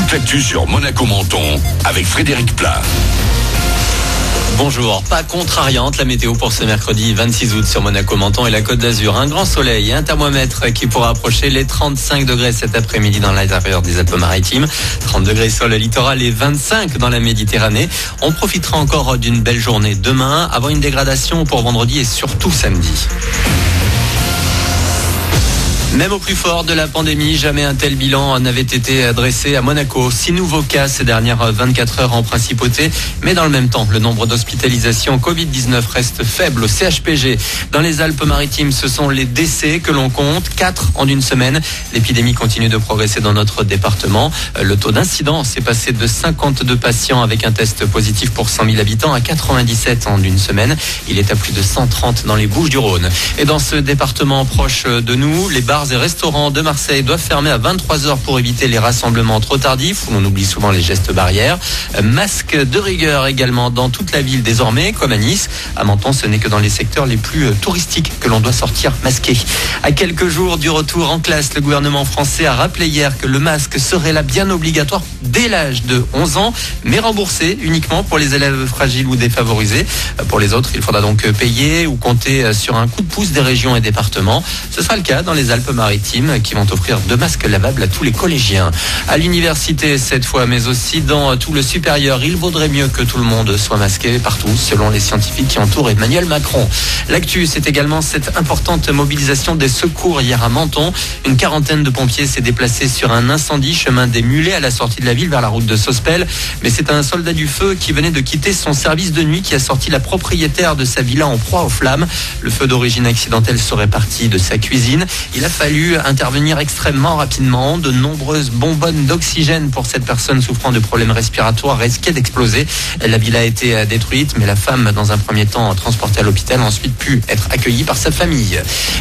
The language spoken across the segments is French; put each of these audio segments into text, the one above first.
toute l'actu sur Monaco-Menton avec Frédéric Plat. Bonjour, pas contrariante la météo pour ce mercredi 26 août sur Monaco-Menton et la Côte d'Azur. Un grand soleil et un thermomètre qui pourra approcher les 35 degrés cet après-midi dans l'intérieur des Alpes-Maritimes. 30 degrés sur le littoral et 25 dans la Méditerranée. On profitera encore d'une belle journée demain avant une dégradation pour vendredi et surtout samedi. Même au plus fort de la pandémie, jamais un tel bilan n'avait été dressé à Monaco. 6 nouveaux cas ces dernières 24 heures en principauté. Mais dans le même temps, le nombre d'hospitalisations Covid-19 reste faible au CHPG. Dans les Alpes-Maritimes, ce sont les décès que l'on compte. 4 en une semaine. L'épidémie continue de progresser dans notre département. Le taux d'incidence est passé de 52 patients avec un test positif pour 100 000 habitants à 97 en une semaine. Il est à plus de 130 dans les Bouches-du-Rhône. Et dans ce département proche de nous, les bars et restaurants de Marseille doivent fermer à 23h pour éviter les rassemblements trop tardifs, où l'on oublie souvent les gestes barrières. Masque de rigueur également dans toute la ville désormais, comme à Nice. À Menton, ce n'est que dans les secteurs les plus touristiques que l'on doit sortir masqué. À quelques jours du retour en classe, le gouvernement français a rappelé hier que le masque serait là bien obligatoire dès l'âge de 11 ans, mais remboursé uniquement pour les élèves fragiles ou défavorisés. Pour les autres, il faudra donc payer ou compter sur un coup de pouce des régions et départements. Ce sera le cas dans les Alpes-Maritimes qui vont offrir 2 masques lavables à tous les collégiens. À l'université cette fois, mais aussi dans tout le supérieur, il vaudrait mieux que tout le monde soit masqué partout, selon les scientifiques qui entourent Emmanuel Macron. L'actu, c'est également cette importante mobilisation des secours hier à Menton. Une quarantaine de pompiers s'est déplacé sur un incendie chemin des Mulets à la sortie de la ville vers la route de Sospel. Mais c'est un soldat du feu qui venait de quitter son service de nuit qui a sorti la propriétaire de sa villa en proie aux flammes. Le feu d'origine accidentelle serait parti de sa cuisine. Il a fallu intervenir extrêmement rapidement. De nombreuses bonbonnes d'oxygène pour cette personne souffrant de problèmes respiratoires risquaient d'exploser. La villa a été détruite, mais la femme, dans un premier temps transportée à l'hôpital, a ensuite pu être accueillie par sa famille.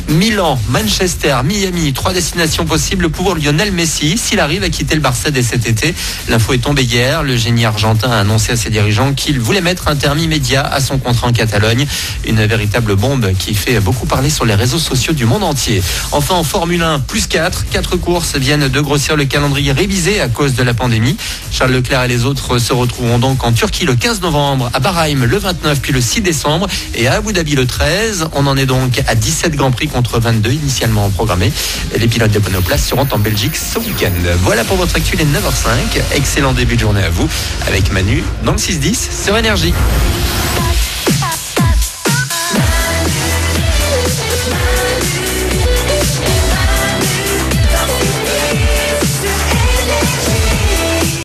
Milan, Manchester, Miami, 3 destinations possibles pour Lionel Messi s'il arrive à quitter le Barça dès cet été. L'info est tombée hier. Le génie argentin a annoncé à ses dirigeants qu'il voulait mettre un terme immédiat à son contrat en Catalogne. Une véritable bombe qui fait beaucoup parler sur les réseaux sociaux du monde entier. Enfin, en Formule 1, plus 4. 4 courses viennent de grossir le calendrier révisé à cause de la pandémie. Charles Leclerc et les autres se retrouveront donc en Turquie le 15 novembre, à Bahreïn le 29 puis le 6 décembre et à Abu Dhabi le 13. On en est donc à 17 Grands Prix contre 22 initialement programmés. Les pilotes de bonne place seront en Belgique ce week-end. Voilà pour votre actu, les 9h05. Excellent début de journée à vous avec Manu dans le 6-10 sur Énergie.